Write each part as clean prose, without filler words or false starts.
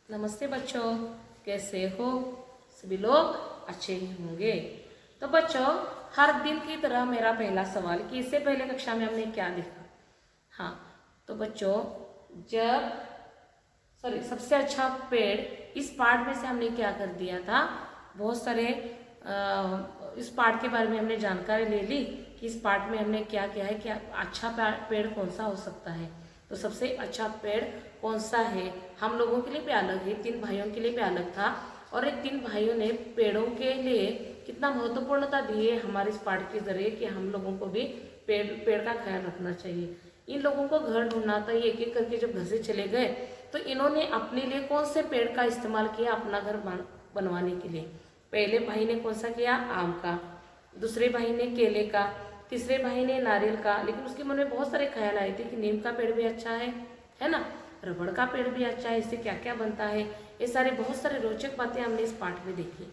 नमस्ते बच्चों, कैसे हो? सभी लोग अच्छे ही होंगे। तो बच्चों, हर दिन की तरह मेरा पहला सवाल कि इससे पहले कक्षा में हमने क्या देखा। हाँ, तो बच्चों सबसे अच्छा पेड़ इस पार्ट में से हमने क्या कर दिया था, बहुत सारे इस पार्ट के बारे में हमने जानकारी ले ली कि इस पार्ट में हमने क्या किया है कि अच्छा पेड़ कौन सा हो सकता है। तो सबसे अच्छा पेड़ कौन सा है, हम लोगों के लिए भी अलग है, 3 भाइयों के लिए भी अलग था। और एक 3 भाइयों ने पेड़ों के लिए कितना महत्वपूर्णता दी है हमारे इस पाठ के जरिए कि हम लोगों को भी पेड़ का ख्याल रखना चाहिए। इन लोगों को घर ढूंढना था, ये एक एक करके जब घर से चले गए तो इन्होंने अपने लिए कौन से पेड़ का इस्तेमाल किया अपना घर बनवाने के लिए। पहले भाई ने कौन सा किया, आम का, दूसरे भाई ने केले का, तीसरे भाई ने नारियल का। लेकिन उसके मन में बहुत सारे ख्याल आए थे कि नीम का पेड़ भी अच्छा है ना, रबड़ का पेड़ भी अच्छा है, इससे क्या क्या बनता है। ये सारे बहुत सारे रोचक बातें हमने इस पाठ में देखी।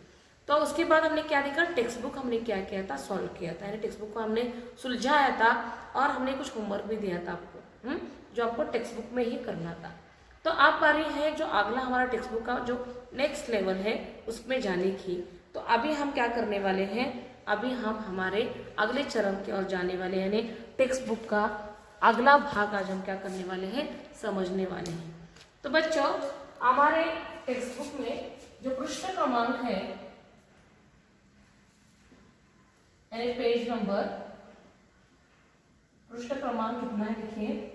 तो उसके बाद हमने क्या देखा, टेक्स्ट बुक हमने क्या किया था, सॉल्व किया था, यानी टेक्स्ट बुक को हमने सुलझाया था और हमने कुछ होमवर्क भी दिया था आपको, जो आपको टेक्स्ट बुक में ही करना था। तो आप बारी है जो अगला हमारा टेक्स्ट बुक का जो नेक्स्ट लेवल है उसमें जाने की। तो अभी हम क्या करने वाले हैं, अभी हम हमारे अगले चरण की ओर जाने वाले हैं, यानी टेक्स्ट बुक का अगला भाग आज हम क्या करने वाले हैं, समझने वाले हैं। तो बच्चों, हमारे टेक्स्ट बुक में जो पृष्ठ क्रमांक है यानी पेज नंबर, पृष्ठ क्रमांक कितना है देखिए,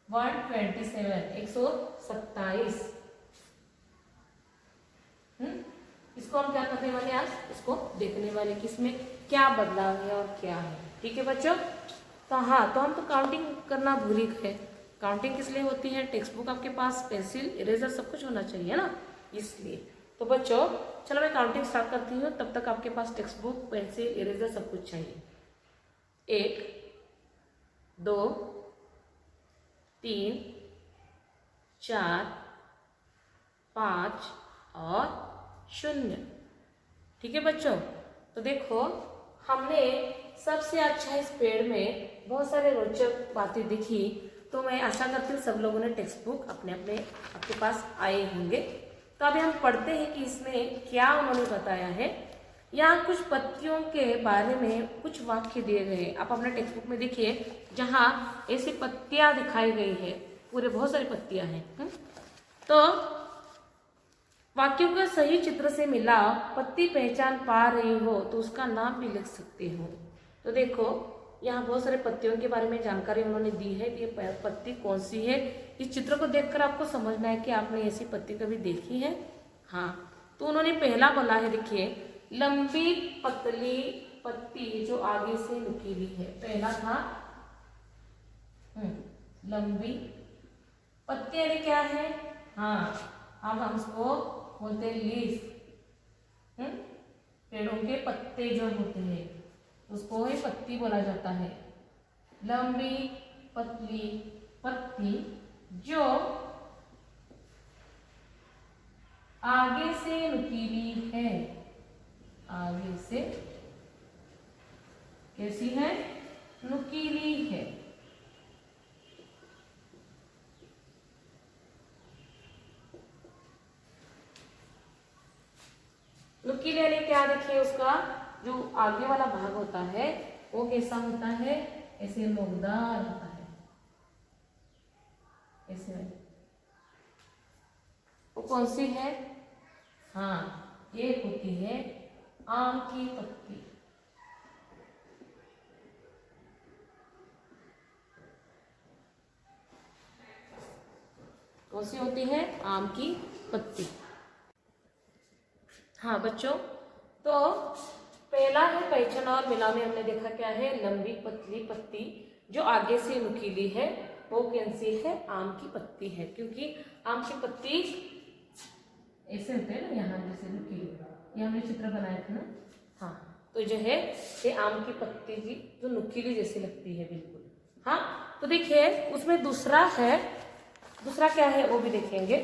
127, 127। इसको हम क्या करने वाले आज, इसको देखने वाले कि इसमें क्या बदलाव है और क्या है। ठीक है बच्चों? तो हाँ, तो हम तो काउंटिंग करना भूल ही गए। काउंटिंग किस लिए होती है, टेक्स्ट बुक आपके पास, पेंसिल, इरेजर सब कुछ होना चाहिए ना, इसलिए। तो बच्चों चलो मैं काउंटिंग स्टार्ट करती हूँ, तब तक आपके पास टेक्स्ट बुक, पेंसिल, इरेजर सब कुछ चाहिए। 1 2 3 4 5 और 0। ठीक है बच्चों? तो देखो, हमने सबसे अच्छा इस पेड़ में बहुत सारे रोचक बातें दिखी। तो मैं आशा करती हूँ सब लोगों ने टेक्स्ट बुक अपने अपने आपके पास आए होंगे। तो अभी हम पढ़ते हैं कि इसमें क्या उन्होंने बताया है। यहाँ कुछ पत्तियों के बारे में कुछ वाक्य दिए गए हैं, आप अपने टेक्स्ट बुक में देखिए, जहाँ ऐसी पत्तियां दिखाई गई है, पूरे बहुत सारी पत्तियां हैं। तो वाक्यों का सही चित्र से मिला पत्ती पहचान पा रही हो तो उसका नाम भी लिख सकते हो। तो देखो, यहाँ बहुत सारे पत्तियों के बारे में जानकारी उन्होंने दी है कि ये पत्ती कौन सी है। इस चित्र को देखकर आपको समझना है कि आपने ऐसी पत्ती कभी देखी है। हाँ, तो उन्होंने पहला बोला है, देखिए, लंबी पतली पत्ती जो आगे से नुकीली है। पहला था लंबी पत्ती, यानी क्या है, हाँ, अब हम उसको बोलते हैं लीफ। पेड़ों के पत्ते जो होते हैं उसको ही पत्ती बोला जाता है। लंबी पतली पत्ती जो आगे से नुकीली है। आगे से कैसी है, नुकीली है। नुकीली यानी क्या, देखिए उसका जो आगे वाला भाग होता है वो कैसा होता है, ऐसे नोकदार होता है, ऐसे। वो कौन सी है, हाँ, ये होती है आम की पत्ती। कौन सी होती है, आम की पत्ती। हाँ बच्चों, तो पहला है पहचान और मिला में हमने देखा क्या है, लंबी पतली पत्ती जो आगे से नुकीली है, वो कौन सी है, आम की पत्ती है। क्योंकि आम की पत्ती ऐसे होते हैं ना, यहाँ जैसे नुकीली, ये हमने चित्र बनाया था ना। हाँ, तो जो है ये आम की पत्ती की जो नुकीली जैसी लगती है बिल्कुल। हाँ, तो देखिए उसमें दूसरा है, दूसरा क्या है वो भी देखेंगे।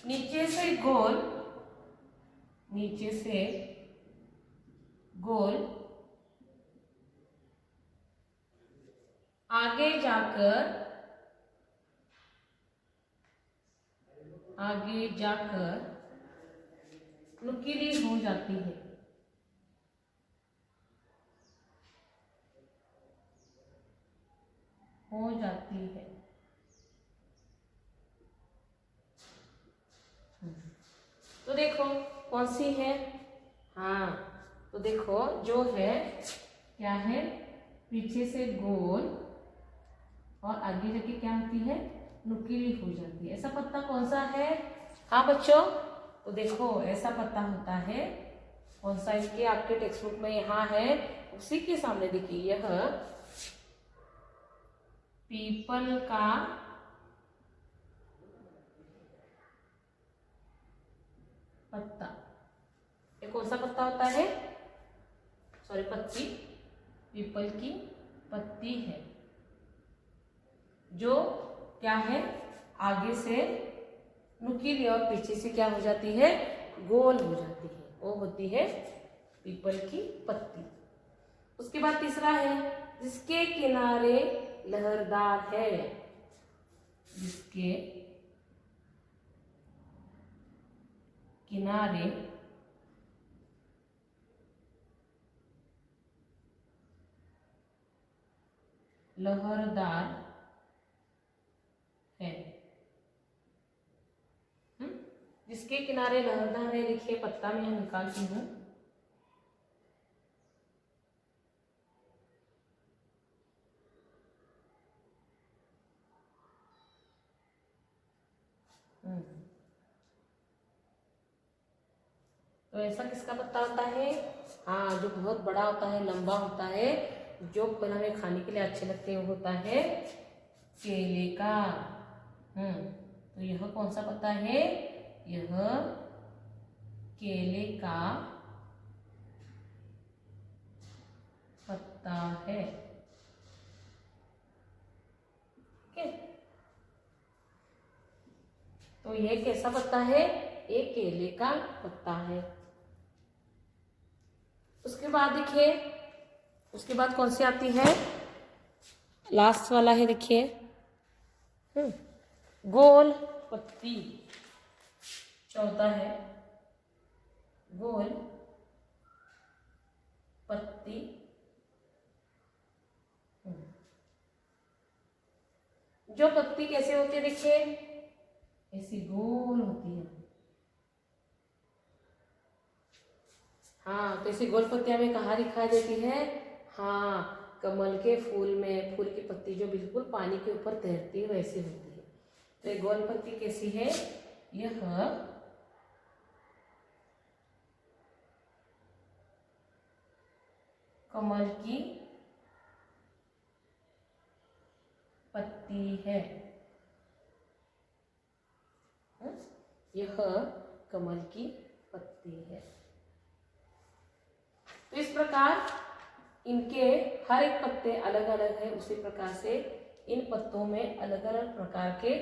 नीचे से गोल, नीचे से गोल, आगे जाकर आगे जाकर नुकीली हो जाती है। हो जाती है। तो देखो कौन सी है। हाँ, तो देखो जो है क्या है, पीछे से गोल और आगे जाके क्या होती है, नुकीली हो जाती है। ऐसा पत्ता कौन सा है। हाँ बच्चों, तो देखो ऐसा पत्ता होता है कौन सा, इसके आपके टेक्स्ट बुक में यहाँ है, उसी के सामने देखिए, यह पीपल का पत्ता। ये कौन सा पत्ता होता है, सॉरी पत्ती, पीपल की पत्ती है, जो क्या है, आगे से नुकीली और पीछे से क्या हो जाती है, गोल हो जाती है। वो होती है पीपल की पत्ती। उसके बाद तीसरा है, जिसके किनारे लहरदार है। जिसके किनारे लहरदार है। जिसके किनारे लहरदार है, देखिए पत्ता में हम निकालती हूँ। तो ऐसा किसका पत्ता होता है, हाँ जो बहुत बड़ा होता है, लंबा होता है, जो फल हमें खाने के लिए अच्छे लगते हैं, वो होता है केले का। तो यह कौन सा पत्ता है, यह केले का पत्ता है। ठीक है, तो यह कैसा पत्ता है, एक केले का पत्ता है। उसके बाद देखिए, उसके बाद कौन सी आती है, लास्ट वाला है देखिए, गोल पत्ती। चौथा है गोल पत्ती। जो पत्ती कैसे होती है, देखिए ऐसी गोल होती है। हाँ, तो ऐसी गोल पत्ती हमें कहाँ दिखाई देती है, हाँ कमल के फूल में, फूल की पत्ती जो बिल्कुल पानी के ऊपर तैरती है वैसी होती है। तो ये गोल पत्ती कैसी है, यह कमल की पत्ती है। यह कमल की पत्ती है। तो इस प्रकार इनके हर एक पत्ते अलग अलग है, उसी प्रकार से इन पत्तों में अलग अलग प्रकार के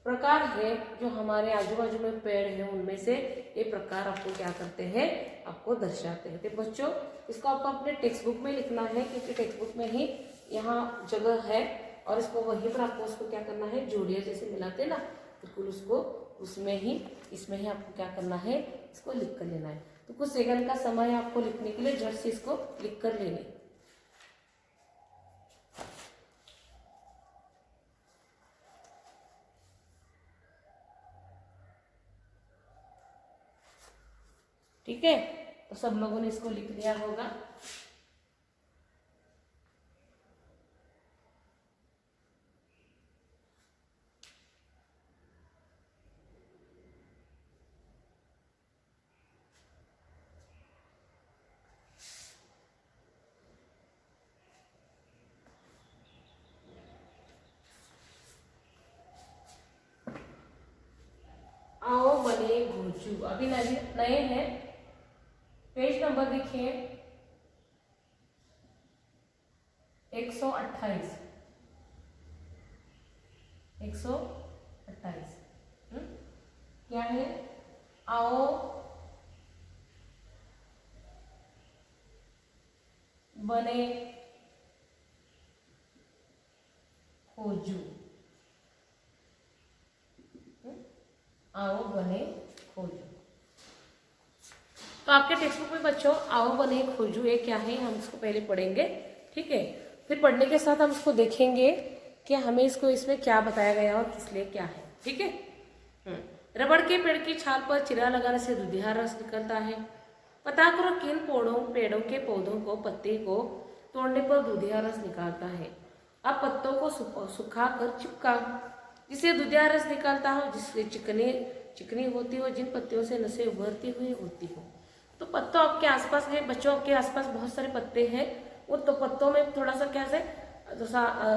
प्रकार है। जो हमारे आजू बाजू में पेड़ है उनमें से ये प्रकार आपको क्या करते हैं, आपको दर्शाते हैं। तो बच्चों इसको आपको अपने टेक्स्ट बुक में लिखना है, क्योंकि टेक्स्ट बुक में ही यहाँ जगह है, और इसको वहीं पर आपको उसको क्या करना है, जोड़िया जैसे मिलाते ना, बिल्कुल उसको उसमें ही, इसमें ही आपको क्या करना है, इसको लिख कर लेना है। तो कुछ सेकंड का समय है आपको लिखने के लिए, झट से इसको लिख कर ले लें। ठीक है, तो सब लोगों ने इसको लिख लिया होगा। आओ बने घोंचू, अभी नए हैं। पेज नंबर देखिए 128, 128। क्या है, आओ बने खोजू। आओ बने खोजो। तो आपके टेक्स्ट बुक में बच्चों आओ बने खोजो ये क्या है, हम इसको पहले पढ़ेंगे, ठीक है। फिर पढ़ने के साथ हम इसको देखेंगे कि हमें इसको इसमें क्या बताया गया और किस लिए क्या है, ठीक है। रबड़ के पेड़ की छाल पर चिरा लगाने से दूधिया रस निकलता है। पता करो किन पेड़ों के पौधों को पत्ते को तोड़ने पर दूधिया रस निकालता है। अब पत्तों को सुखा कर चिपका, जिससे दूधिया रस निकालता हो, जिससे चिकनी चिकनी होती हो, जिन पत्तियों से नसें उभरती हुई होती हो। तो पत्तों आपके आसपास है बच्चों, आपके आसपास बहुत सारे पत्ते हैं, वो तो पत्तों में थोड़ा सा क्या से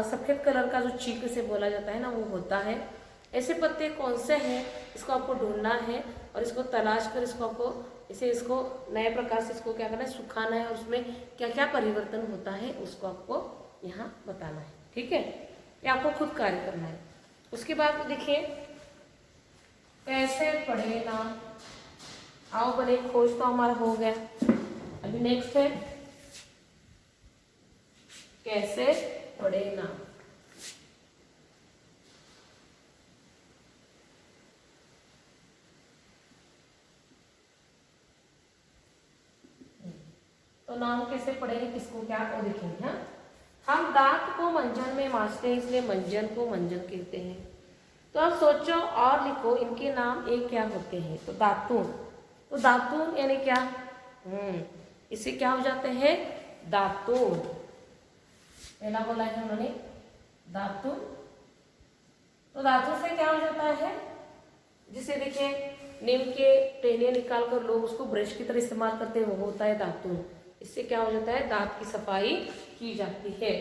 सफेद कलर का जो चीक से बोला जाता है ना, वो होता है। ऐसे पत्ते कौन से हैं इसको आपको ढूंढना है और इसको तलाश कर इसको आपको इसको नए प्रकार से इसको क्या करना है, सुखाना है, और उसमें क्या क्या परिवर्तन होता है उसको आपको यहाँ बताना है, ठीक है। ये आपको खुद कार्य करना है। उसके बाद देखिए कैसे पढ़े नाम, आओ बने खोज तो हमारा हो गया। अभी नेक्स्ट है कैसे पढ़े नाम। तो नाम कैसे पढ़ेंगे, किसको क्या को देखेंगे। हाँ, हम दांत को मंजन में मांजते हैं, इसलिए मंजन को मंजन कहते हैं। तो अब सोचो और लिखो इनके नाम एक क्या होते हैं। तो दातुन, तो दातुन यानी क्या, इससे क्या हो जाते हैं, दातुन। पहला बोला है उन्होंने दातुन। तो दातुन से क्या हो जाता है, जिसे देखिए नीम के टहनियाँ निकाल कर लोग उसको ब्रश की तरह इस्तेमाल करते हैं, वो होता है दातुन। इससे क्या हो जाता है, दांत की सफाई की जाती है।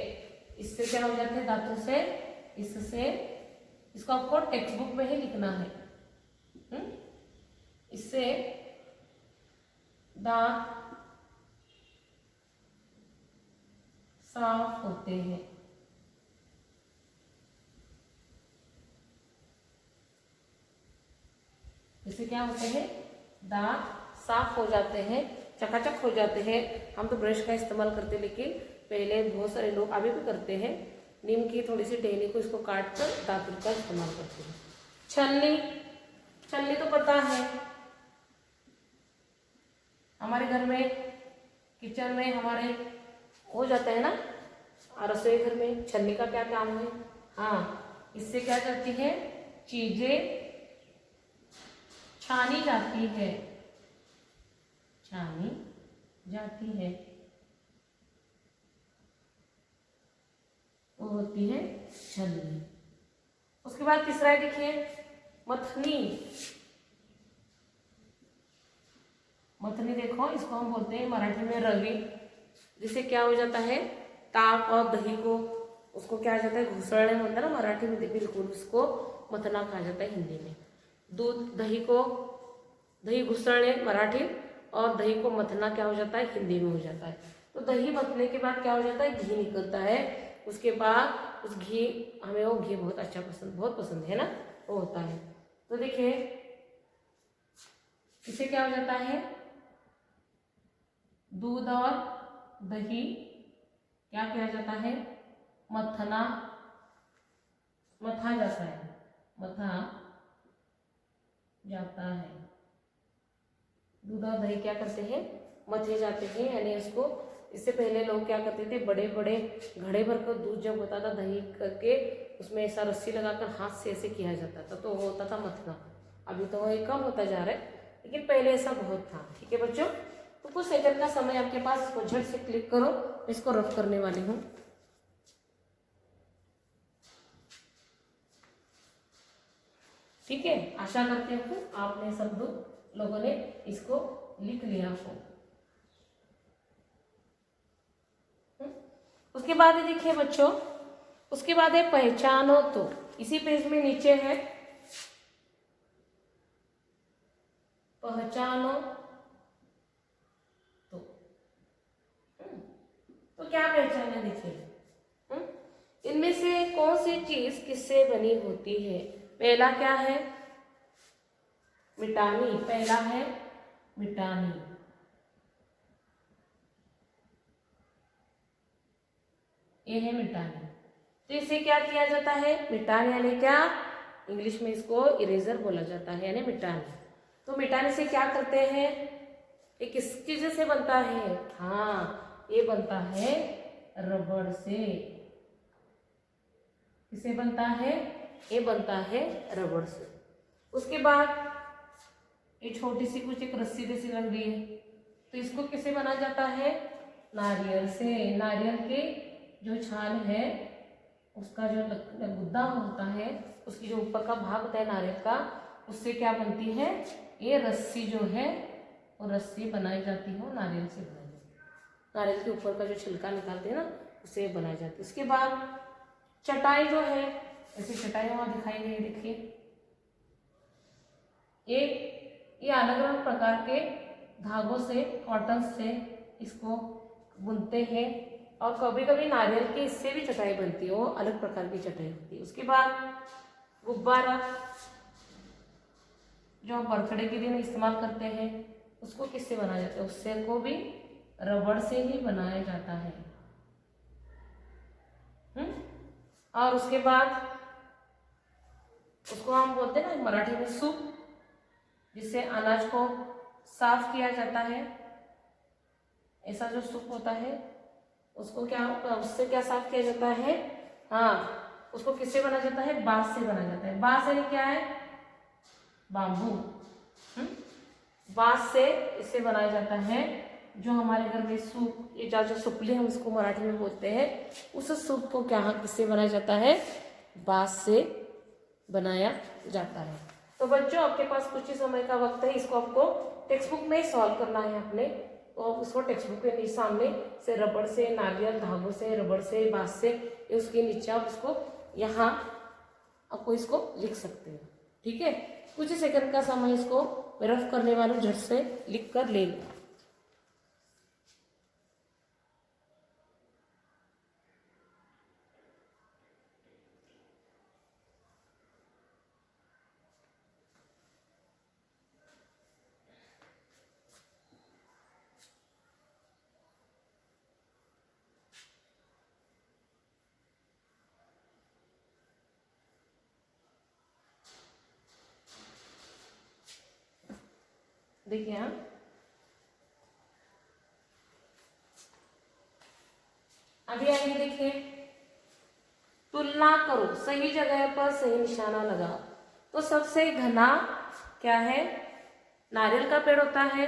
इससे क्या हो जाता है, दांतों से, इससे इसको आपको टेक्स्ट बुक में ही लिखना है। इससे दांत साफ होते हैं। इससे क्या होते हैं, दांत साफ हो जाते हैं, चकाचक हो जाते हैं। हम तो ब्रश का इस्तेमाल करते हैं, लेकिन पहले बहुत सारे लोग अभी भी करते हैं, नीम की थोड़ी सी टहनी को इसको काट कर दातुन का इस्तेमाल करते हैं। छलनी, छलनी तो पता है हमारे घर में, किचन में हमारे हो जाता है ना, रसोई घर में छलनी का क्या काम है। हाँ, इससे क्या करती है, चीजें छानी जाती है, छानी जाती है, वो होती है छलनी। उसके बाद तीसरा है देखिए मथनी। मथनी देखो, इसको हम बोलते हैं मराठी में रवी। जिससे क्या हो जाता है, ताक और दही को उसको क्या जाता है, घुसड़ने होता है ना मराठी में, बिल्कुल उसको मथना कहा जाता है हिंदी में। दूध दही को, दही घुसड़ने मराठी, और दही को मथना क्या हो जाता है, हिंदी में हो जाता है। तो दही मथने के बाद क्या हो जाता है, घी निकलता है। उसके बाद उस घी, हमें वो घी बहुत अच्छा पसंद, बहुत पसंद है ना, वो होता है। तो देखिए इससे क्या हो जाता है, दूध और दही क्या किया जाता है, मथना, मथा जाता है, मथा जाता है। दूध और दही क्या करते हैं, मथे जाते हैं, यानी उसको, इससे पहले लोग क्या करते थे, बड़े बड़े घड़े भर कर दूध जब होता था दही करके उसमें ऐसा रस्सी लगाकर हाथ से ऐसे किया जाता था, तो वो होता था मथना। अभी तो ये कम होता जा रहा है, लेकिन पहले ऐसा बहुत था, ठीक है बच्चों। तो कुछ सेकंड का समय आपके पास, इसको झट से क्लिक करो, इसको रफ करने वाली हूँ। ठीक है, आशा करते हूँ आपने सब लोगों ने इसको लिख लिया हो। उसके बाद देखिए बच्चों, उसके बाद है पहचानो तो। इसी पेज में नीचे है पहचानो तो क्या पहचाना, देखिए इनमें से कौन सी चीज किससे बनी होती है। पहला क्या है, मिटानी, पहला है मिटानी, ये है मिटानी। तो इसे क्या किया जाता है, मिटानी यानी क्या, इंग्लिश में इसको इरेजर बोला जाता है, यानी मिटाने। तो मिटाने से क्या करते हैं, ये किस चीज से बनता है, हाँ ये बनता है रबड़ से। किसे बनता है, ये बनता है रबड़ से। उसके बाद ये छोटी सी कुछ एक रस्सी जैसी लग रही है, तो इसको किसे बनाया जाता है, नारियल से। नारियल के जो छाल है उसका जो गुद्दा होता है, उसकी जो ऊपर का भाग होता है नारियल का, उससे क्या बनती है, ये रस्सी जो है वो रस्सी बनाई जाती है, नारियल से बनाई जाती है। नारियल के ऊपर का जो छिलका निकालते हैं ना, उससे बनाई जाती है। उसके बाद चटाई जो है, ऐसी चटाई वहां दिखाई गई, देखिए ये अलग अलग प्रकार के धागों से, कॉटन से इसको बुनते हैं। और कभी कभी नारियल के इससे भी चटाई बनती है, वो अलग प्रकार की चटाई होती है। उसके बाद गुब्बारा जो हम बर्थडे के दिन इस्तेमाल करते हैं, उसको किससे बनाया जाता है, उससे को भी रबड़ से ही बनाया जाता है। और उसके बाद उसको हम बोलते हैं ना मराठी में सूप, जिससे अनाज को साफ किया जाता है। ऐसा जो सूप होता है उसको क्या, उससे क्या साफ किया जाता है, हाँ उसको किससे बना जाता है, बांस से बना जाता है। बांस यानी क्या है, बाम्बू। बांस से इसे बनाया जाता है। जो हमारे घर में सूप, ये जो सुपली हम इसको मराठी में बोलते हैं, उस सूप को क्या किससे बनाया जाता है, बांस से बनाया जाता है। तो बच्चों आपके पास कुछ ही समय का वक्त है, इसको आपको टेक्स्ट बुक में ही सॉल्व करना है अपने। तो आप उसको टेक्स्ट बुक के सामने से रबड़ से, नारियल धागों से, रबड़ से, बांस से, उसके नीचे आप उसको यहाँ आपको इसको लिख सकते हो। ठीक है, कुछ ही सेकंड का समय इसको रफ करने वालों झट से लिख कर ले लो। देखिए हाँ, अभी आगे देखिए, तुलना करो, सही जगह पर सही निशाना लगाओ। तो सबसे घना क्या है, नारियल का पेड़ होता है,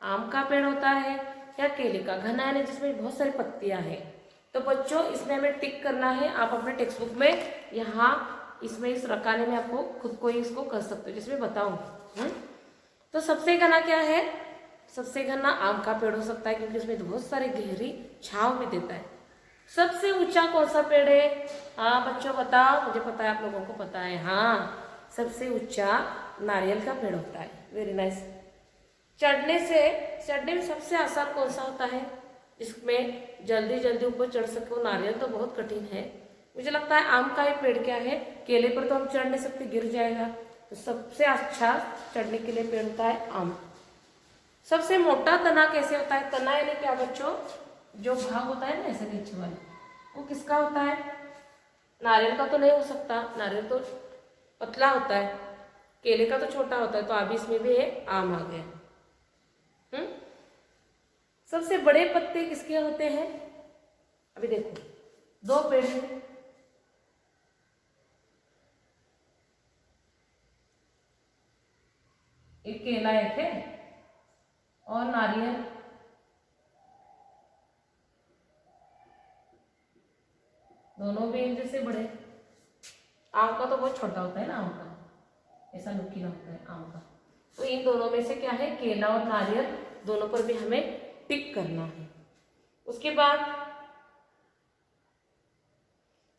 आम का पेड़ होता है, या केले का। घना यानी जिसमें बहुत सारी पत्तियां हैं। तो बच्चों इसमें हमें टिक करना है। आप अपने टेक्स्ट बुक में यहाँ इसमें इस रकाने में आपको खुद को ही इसको कर सकते हो, जिसमें बताऊंगी। तो सबसे घना क्या है, सबसे घना आम का पेड़ हो सकता है, क्योंकि उसमें बहुत सारी गहरी छांव भी देता है। सबसे ऊंचा कौन सा पेड़ है, हाँ बच्चों बताओ, मुझे पता है आप लोगों को पता है, हाँ सबसे ऊंचा नारियल का पेड़ होता है। Very nice. चढ़ने में सबसे आसान कौन सा होता है, जिसमें जल्दी जल्दी ऊपर चढ़ सके, नारियल तो बहुत कठिन है। मुझे लगता है आम का ही पेड़ क्या है, केले पर तो हम चढ़ नहीं सकते, गिर जाएगा। तो सबसे अच्छा चढ़ने के लिए पेड़ होता है आम। सबसे मोटा तना कैसे होता है, तना यानी क्या बच्चों, जो भाग होता है ना ऐसे नीचे वाला, वो किसका होता है, नारियल का तो नहीं हो सकता, नारियल तो पतला होता है, केले का तो छोटा होता है। तो अभी इसमें भी है आम आ गया। सबसे बड़े पत्ते किसके होते हैं, अभी देखो दो पेड़ हैं, एक केला एक है और नारियल। दोनों भी एक जैसे बड़े। आम का तो बहुत छोटा होता है ना, आम का ऐसा नुकीला होता है आम का। तो इन दोनों में से क्या है, केला और नारियल, दोनों पर भी हमें टिक करना है। उसके बाद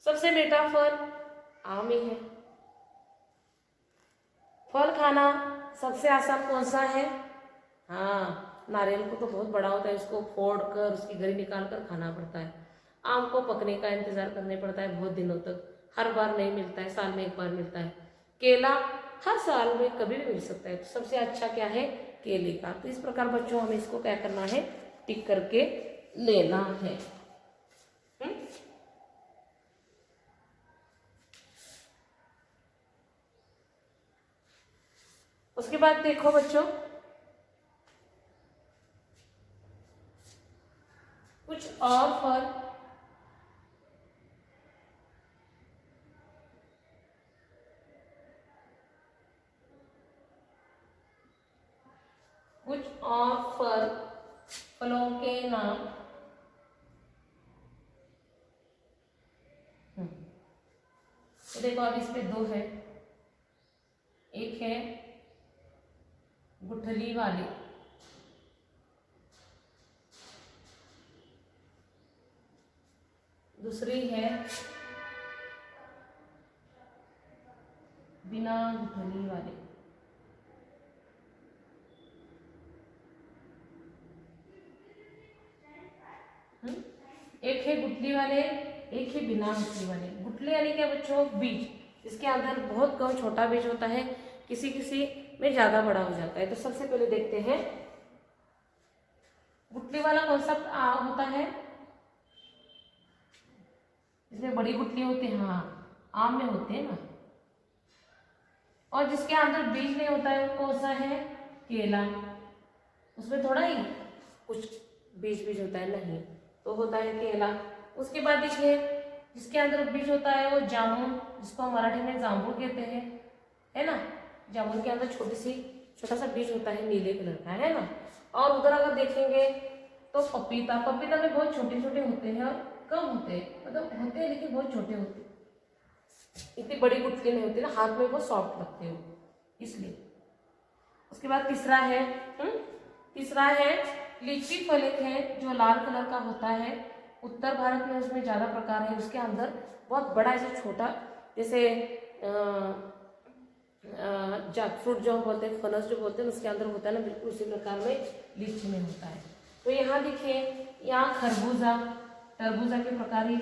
सबसे मीठा फल आम ही है। फल खाना सबसे आसान कौन सा है, हाँ नारियल को तो बहुत बड़ा होता है, उसको फोड़ कर उसकी गरी निकाल कर खाना पड़ता है। आम को पकने का इंतजार करने पड़ता है बहुत दिनों तक, हर बार नहीं मिलता है, साल में एक बार मिलता है। केला हर साल में कभी भी मिल सकता है। तो सबसे अच्छा क्या है, केले का। तो इस प्रकार बच्चों हमें इसको क्या करना है, टिक करके लेना है। उसके बाद देखो बच्चों, कुछ और फल, कुछ और फलों के नाम। तो देखो अब इस पे दो है, एक है गुठली वाले, दूसरी है बिना गुठली वाले। एक है गुठली वाले, एक है बिना गुठली वाले। गुठली यानी क्या बच्चों, बीज, इसके अंदर बहुत कम छोटा बीज होता है, किसी किसी में ज्यादा बड़ा हो जाता है। तो सबसे पहले देखते हैं गुठली वाला कौन सा होता है, इसमें बड़ी गुठली होती है, हाँ आम में होते हैं ना। और जिसके अंदर बीज नहीं होता है वो कौन सा है, केला, उसमें थोड़ा ही कुछ बीज होता है, नहीं तो होता है केला। उसके बाद देखिए जिसके अंदर बीज होता है वो जामुन, जिसको हम मराठी में जामुन कहते हैं, है ना। जामुन के अंदर छोटा सा बीज होता है, नीले कलर का, है ना। और उधर अगर देखेंगे तो पपीता में बहुत छोटे छोटे होते हैं और कम होते हैं, मतलब होते हैं लेकिन बहुत छोटे होते हैं, इतनी बड़ी गुठली नहीं होती ना, हाथ में बहुत सॉफ्ट लगते हो इसलिए। उसके बाद तीसरा है लीची फल, एक है जो लाल कलर का होता है। उत्तर भारत में उसमें ज़्यादा प्रकार है, उसके अंदर बहुत बड़ा ऐसे छोटा, जैसे जैकफ्रूट जो बोलते हैं, फनस जो बोलते हैं, उसके अंदर होता है ना, बिल्कुल उसी प्रकार में लीची में होता है। तो यहाँ देखिए, यहाँ तरबूजा के प्रकार ही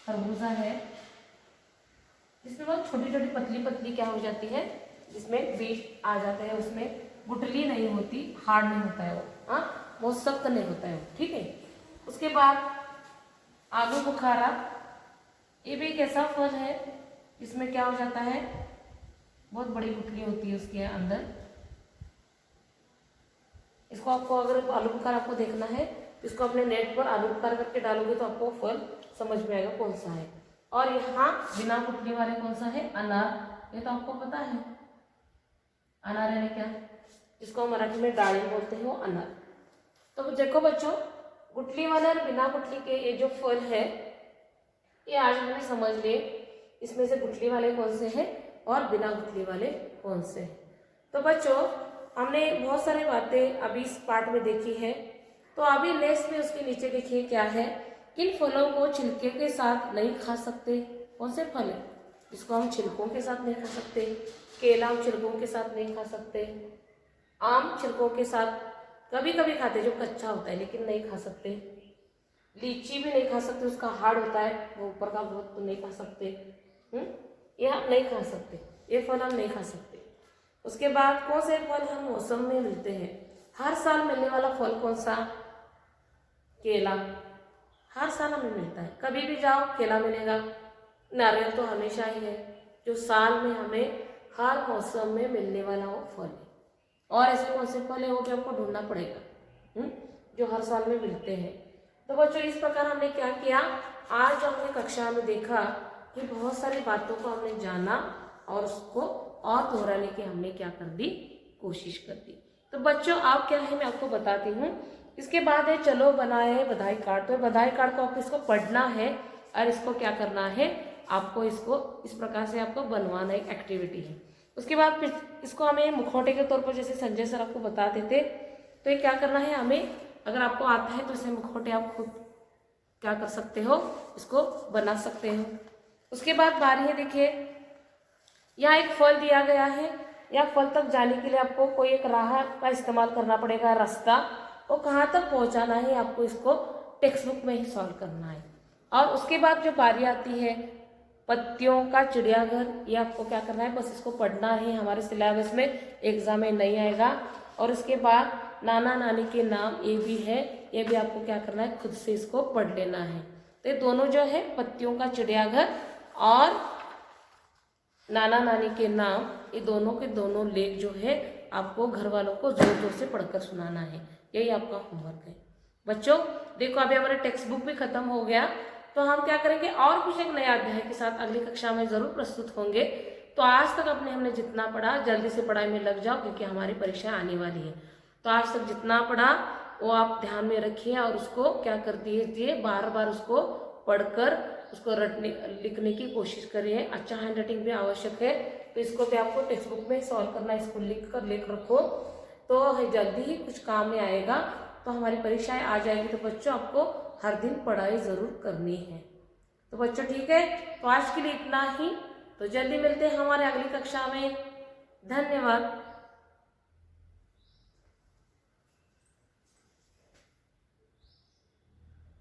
खरबूजा है, जिसमें बहुत छोटी छोटी पतली पतली क्या हो जाती है, जिसमें बीज आ जाते हैं, उसमें गुठली नहीं होती, हार्ड नहीं होता है वो, हाँ बहुत सख्त नहीं होता है वो, ठीक है। उसके बाद आलू बुखारा, ये भी एक ऐसा फल है जिसमें क्या हो जाता है, बहुत बड़ी गुठली होती है उसके अंदर। इसको आपको अगर आलू बुखारा आपको देखना है तो इसको अपने नेट पर आलू बुखारा करके डालोगे तो आपको फल समझ में आएगा कौन सा है। और यहाँ बिना गुठली वाले कौन सा है, अनार, ये तो आपको पता है अनार है क्या, जिसको हम मराठी में डालिम बोलते हैं, वो अनार। तो देखो बच्चों, गुठली वाले और बिना गुठली के ये जो फल है ये आज हमने समझ लिए, इसमें से गुठली वाले कौन से हैं और बिना गुठली वाले कौन से हैं। तो बच्चों हमने बहुत सारी बातें अभी इस पार्ट में देखी है। तो अभी नेक्स्ट में उसके नीचे देखिए क्या है, किन फलों को छिलके के साथ नहीं खा सकते, कौन से फल है जिसको हम छिलकों के साथ नहीं खा सकते। केला हम छिलकों के साथ नहीं खा सकते, आम छिलकों के साथ कभी कभी खाते जो कच्चा होता है लेकिन नहीं खा सकते, लीची भी नहीं खा सकते, उसका हार्ड होता है वो ऊपर का बहुत, तो नहीं खा सकते। ये हम नहीं खा सकते, ये फल हम नहीं खा सकते। उसके बाद कौन से फल हर मौसम में मिलते हैं, हर साल मिलने वाला फल कौन सा, केला, हर साल हमें मिलता है, कभी भी जाओ केला मिलेगा। नारियल तो हमेशा ही है, जो साल में हमें हर मौसम में मिलने वाला वो फल है। और ऐसे कौन से फल है वो भी हमको ढूंढना पड़ेगा जो हर साल में मिलते हैं। तो बच्चों इस प्रकार हमने क्या किया, आज जो हमने कक्षा में देखा कि बहुत सारी बातों को हमने जाना और उसको और दोहराने की हमने क्या कर दी, कोशिश कर दी। तो बच्चों आप क्या है मैं आपको बताती हूँ। इसके बाद है चलो बनाए बधाई कार्ड। तो बधाई कार्ड को आपको इसको पढ़ना है और इसको क्या करना है, आपको इसको इस प्रकार से आपको बनवाना, एक एक्टिविटी है। उसके बाद फिर इसको हमें मुखौटे के तौर पर, जैसे संजय सर आपको बताते थे, तो ये क्या करना है हमें, अगर आपको आता है तो इसे मुखौटे आप खुद क्या कर सकते हो, इसको बना सकते हो। उसके बाद बारी है, देखिए यहाँ एक फल दिया गया है, या फल तक जाने के लिए आपको कोई एक राह का इस्तेमाल करना पड़ेगा, रास्ता, वो कहाँ तक पहुँचाना है आपको इसको टेक्स्ट बुक में ही सॉल्व करना है। और उसके बाद जो बारी आती है पत्तियों का चिड़ियाघर, ये आपको क्या करना है, बस इसको पढ़ना है, हमारे सिलेबस में एग्जाम में नहीं आएगा। और उसके बाद नाना नानी के नाम, ये भी है, ये भी आपको क्या करना है, खुद से इसको पढ़ लेना है। तो ये दोनों जो है पत्तियों का चिड़ियाघर और नाना नानी के नाम, ये दोनों के दोनों लेख जो है आपको घर वालों को जोर जोर से पढ़कर सुनाना है। यही आपका होमवर्क है बच्चों। देखो अभी हमारा टेक्स्ट बुक भी खत्म हो गया, तो हम क्या करेंगे और कुछ एक नए अध्याय के साथ अगली कक्षा में जरूर प्रस्तुत होंगे। तो आज तक हमने जितना पढ़ा जल्दी से पढ़ाई में लग जाओ, क्योंकि हमारी परीक्षा आने वाली है। तो आज तक जितना पढ़ा वो आप ध्यान में रखिए और उसको क्या कर दीजिए, बार बार उसको पढ़कर उसको रटने लिखने की कोशिश करिए। अच्छा हैंड राइटिंग भी आवश्यक है, तो इसको भी आपको टेक्स्ट बुक में सॉल्व करना, इसको लिख रखो तो जल्दी ही कुछ काम में आएगा। तो हमारी परीक्षाएं आ जाएगी, तो बच्चों आपको हर दिन पढ़ाई जरूर करनी है। तो बच्चों ठीक है, तो आज के लिए इतना ही। तो जल्दी मिलते हैं हमारे अगली कक्षा में। धन्यवाद।